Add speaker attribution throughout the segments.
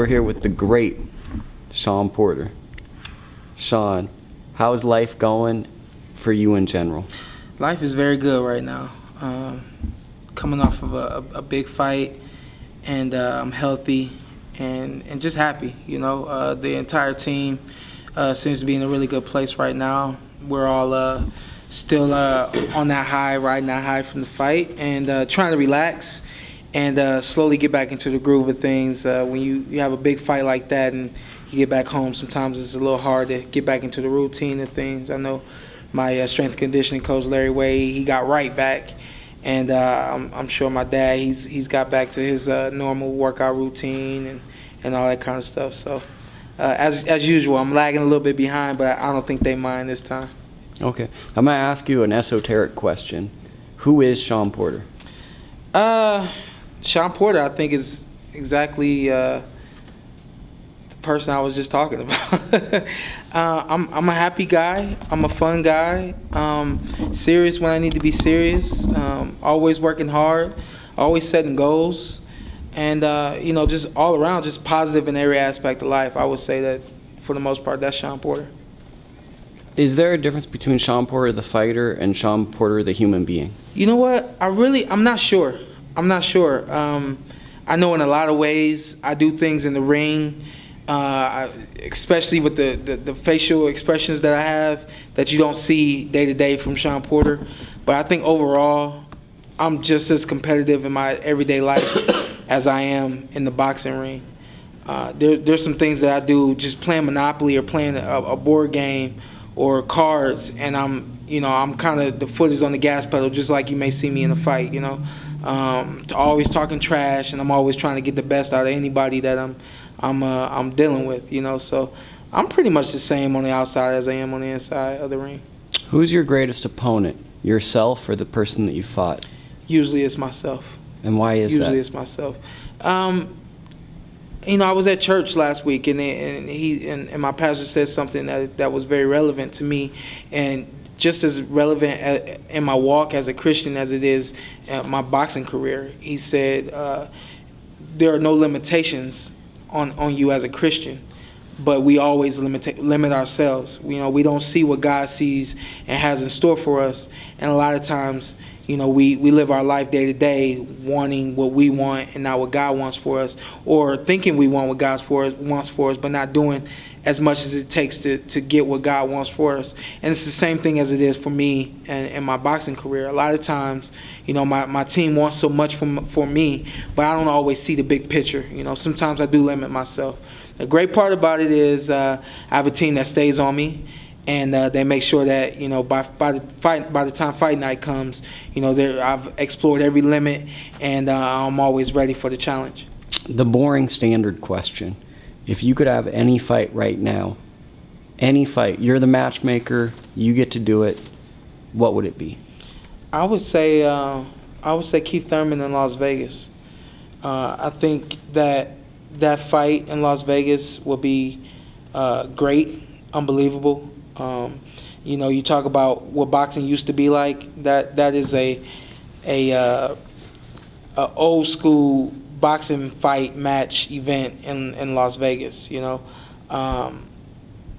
Speaker 1: We're here with the great Shawn Porter. Shawn, how's life going for you in general?
Speaker 2: Life is very good right now. Coming off of a big fight, and I'm healthy and just happy. You know, the entire team seems to be in a really good place right now. We're all still on that high, riding that high from the fight, and trying to relax and slowly get back into the groove of things. When you have a big fight like that and you get back home, sometimes it's a little hard to get back into the routine of things. I know my strength and conditioning coach, Larry Wade, he got right back. And I'm sure my dad, he's got back to his normal workout routine and all that kind of stuff. So as usual, I'm lagging a little bit behind, but I don't think they mind this time.
Speaker 1: Okay. I'm going to ask you an esoteric question. Who is Shawn Porter?
Speaker 2: Shawn Porter, I think, is exactly the person I was just talking about. I'm a happy guy. I'm a fun guy. Serious when I need to be serious. Always working hard. Always setting goals. And, you know, just all around, just positive in every aspect of life. I would say that, for the most part, that's Shawn Porter.
Speaker 1: Is there a difference between Shawn Porter the fighter and Shawn Porter the human being?
Speaker 2: You know what? I'm not sure. I'm not sure. I know in a lot of ways I do things in the ring, especially with the facial expressions that I have that you don't see day to day from Shawn Porter. But I think overall, I'm just as competitive in my everyday life as I am in the boxing ring. There's some things that I do just playing Monopoly or playing a board game or cards, and I'm kind of, the foot is on the gas pedal, just like you may see me in a fight, you know. Always talking trash, and I'm always trying to get the best out of anybody that I'm dealing with, you know. So I'm pretty much the same on the outside as I am on the inside of the ring.
Speaker 1: Who's your greatest opponent, yourself or the person that you fought?
Speaker 2: Usually it's myself.
Speaker 1: And why is that?
Speaker 2: Usually it's myself. You know, I was at church last week, and my pastor said something that was very relevant to me, and just as relevant in my walk as a Christian as it is my boxing career. He said, there are no limitations on you as a Christian, but we always limit ourselves. You know, we don't see what God sees and has in store for us, and a lot of times, you know, we live our life day to day wanting what we want and not what God wants for us, or thinking we want what God wants for us, but not doing as much as it takes to get what God wants for us. And it's the same thing as it is for me and my boxing career. A lot of times, you know, my team wants so much for me, but I don't always see the big picture. You know, sometimes I do limit myself. The great part about it is I have a team that stays on me, and they make sure that, you know, by the time fight night comes, you know, I've explored every limit, and I'm always ready for the challenge.
Speaker 1: The boring standard question. If you could have any fight right now, any fight, you're the matchmaker, you get to do it, what would it be? I would say
Speaker 2: Keith Thurman in Las Vegas. I think that fight in Las Vegas will be great, unbelievable. You know, you talk about what boxing used to be like. That is a old school boxing fight match event in Las Vegas. You know,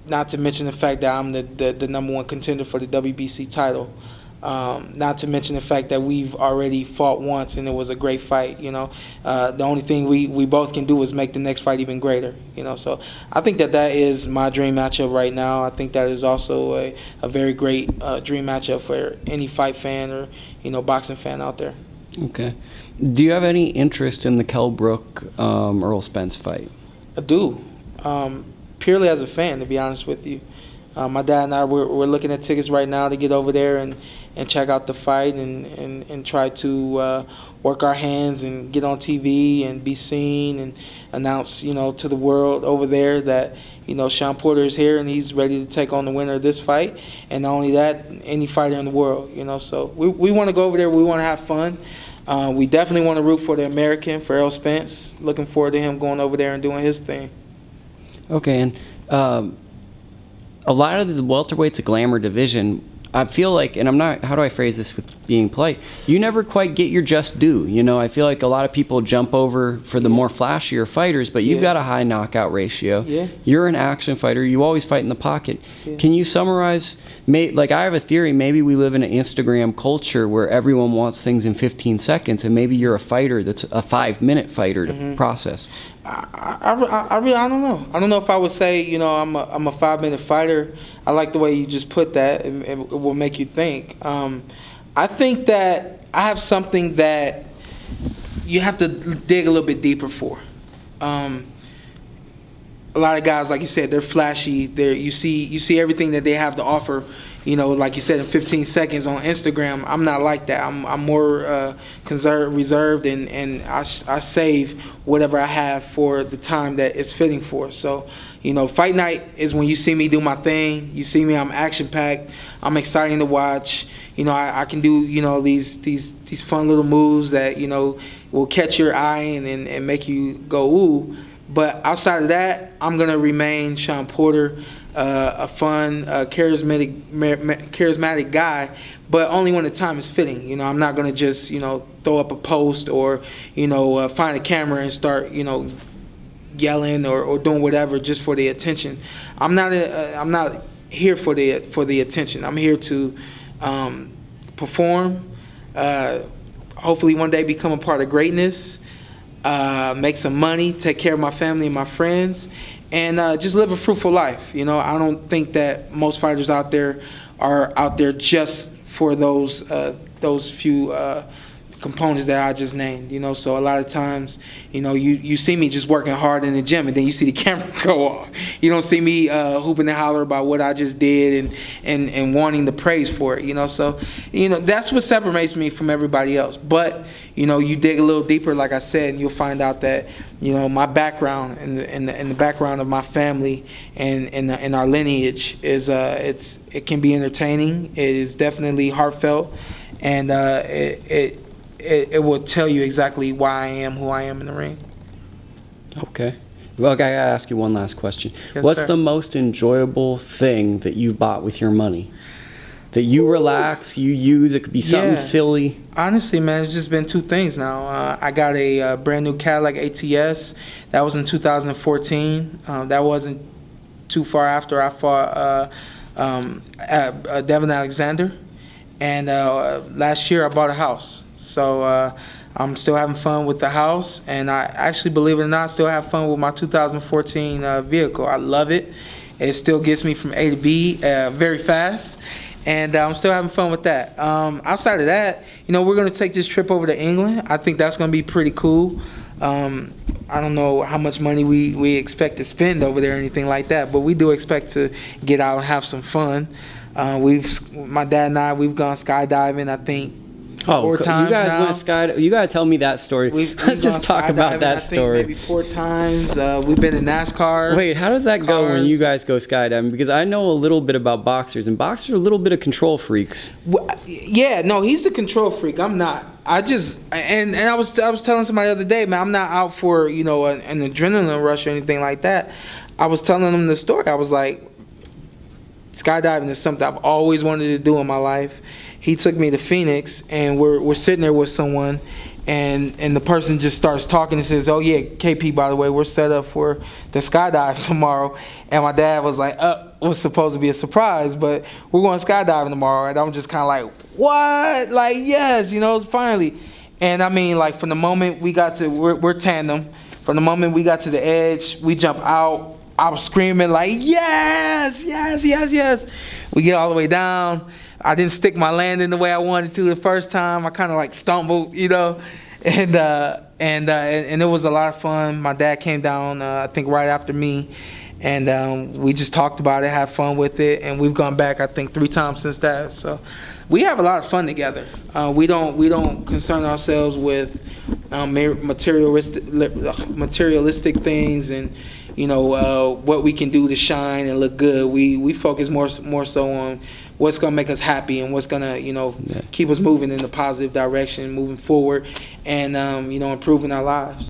Speaker 2: not to mention the fact that I'm the #1 contender for the WBC title. Not to mention the fact that we've already fought once and it was a great fight. You know, the only thing we both can do is make the next fight even greater. You know, so I think that is my dream matchup right now. I think that is also a very great dream matchup for any fight fan or, you know, boxing fan out there.
Speaker 1: Okay. Do you have any interest in the Kell Brook Earl Spence fight?
Speaker 2: I do, purely as a fan, to be honest with you. My dad and I we're looking at tickets right now to get over there and check out the fight and try to work our hands and get on TV and be seen and announce, you know, to the world over there that, you know, Shawn Porter is here and he's ready to take on the winner of this fight, and not only that, any fighter in the world, you know. So we want to go over there. We want to have fun. We definitely want to root for the American, for Earl Spence. Looking forward to him going over there and doing his thing.
Speaker 1: Okay, and a lot of the welterweight's a glamour division. I feel like, and I'm not, how do I phrase this with being polite? You never quite get your just due. You know, I feel like a lot of people jump over for the more flashier fighters, but you've got a high knockout ratio.
Speaker 2: Yeah.
Speaker 1: You're an action fighter. You always fight in the pocket. Yeah. Can you summarize, like I have a theory, maybe we live in an Instagram culture where everyone wants things in 15 seconds, and maybe you're a fighter that's a 5-minute fighter to process.
Speaker 2: I really don't know. I don't know if I would say, you know, I'm a 5-minute fighter. I like the way you just put that. It will make you think. I think that I have something that you have to dig a little bit deeper for. A lot of guys, like you said, they're flashy. You see everything that they have to offer. You know, like you said, in 15 seconds on Instagram. I'm not like that. I'm more reserved, and I save whatever I have for the time that it's fitting for. So, you know, fight night is when you see me do my thing. You see me, I'm action-packed. I'm exciting to watch. You know, I can do, you know, these fun little moves that, you know, will catch your eye and make you go, ooh. But outside of that, I'm going to remain Shawn Porter, a fun, charismatic guy, but only when the time is fitting. You know, I'm not going to just, you know, throw up a post or, you know, find a camera and start, you know, yelling or doing whatever just for the attention. I'm not here for the attention. I'm here to perform, hopefully one day become a part of greatness, make some money, take care of my family and my friends, and just live a fruitful life. You know, I don't think that most fighters out there are out there just for those few components that I just named. You know, so a lot of times, you know, you see me just working hard in the gym, and then you see the camera go off. You don't see me hooping and holler about what I just did and wanting the praise for it. You know, so you know that's what separates me from everybody else. But you know, you dig a little deeper, like I said, and you'll find out that, you know, my background and the background of my family and our lineage is it can be entertaining. It is definitely heartfelt, and it will tell you exactly why I am who I am in the ring.
Speaker 1: Okay. Well, I gotta ask you one last question.
Speaker 2: Yes,
Speaker 1: What's
Speaker 2: sir.
Speaker 1: the most enjoyable thing that you bought with your money? That you relax, you use, it could be something silly.
Speaker 2: Honestly, man, it's just been two things now. I got a brand new Cadillac ATS. That was in 2014. That wasn't too far after I fought Devin Alexander. And last year I bought a house. So I'm still having fun with the house. And I actually, believe it or not, still have fun with my 2014 vehicle. I love it. It still gets me from A to B very fast. And I'm still having fun with that. Outside of that, you know, we're going to take this trip over to England. I think that's going to be pretty cool. I don't know how much money we expect to spend over there or anything like that, but we do expect to get out and have some fun. My dad and I, we've gone skydiving, I think, 4 times now.
Speaker 1: You guys went skydiving. You got to tell me that story. Let's just talk about that story.
Speaker 2: I think maybe 4 times. We've been in NASCAR.
Speaker 1: Wait, how does that go when you guys go skydiving? Because I know a little bit about boxers, and boxers are a little bit of control freaks.
Speaker 2: Well, yeah, no, he's the control freak. I'm not. I just and I was telling somebody the other day, man, I'm not out for, you know, an adrenaline rush or anything like that. I was telling him the story. I was like, skydiving is something I've always wanted to do in my life. He took me to Phoenix, and we're sitting there with someone, and the person just starts talking and says, "Oh yeah, KP, by the way, we're set up for the skydive tomorrow." And my dad was like, it was supposed to be a surprise, but we're going skydiving tomorrow. And I'm just kind of like, what? Like, yes, you know, finally. And I mean, like, from the moment we got to, we're tandem. From the moment we got to the edge, we jump out. I was screaming like, yes, yes, yes, yes. We get all the way down. I didn't stick my landing the way I wanted to the first time. I kind of like stumbled, you know, and it was a lot of fun. My dad came down, I think, right after me, and we just talked about it, had fun with it, and we've gone back, I think, 3 times since that. So we have a lot of fun together. We don't concern ourselves with materialistic things and, you know, what we can do to shine and look good. We focus more so on what's going to make us happy and what's going to, you know, keep us moving in a positive direction, moving forward, and, you know, improving our lives.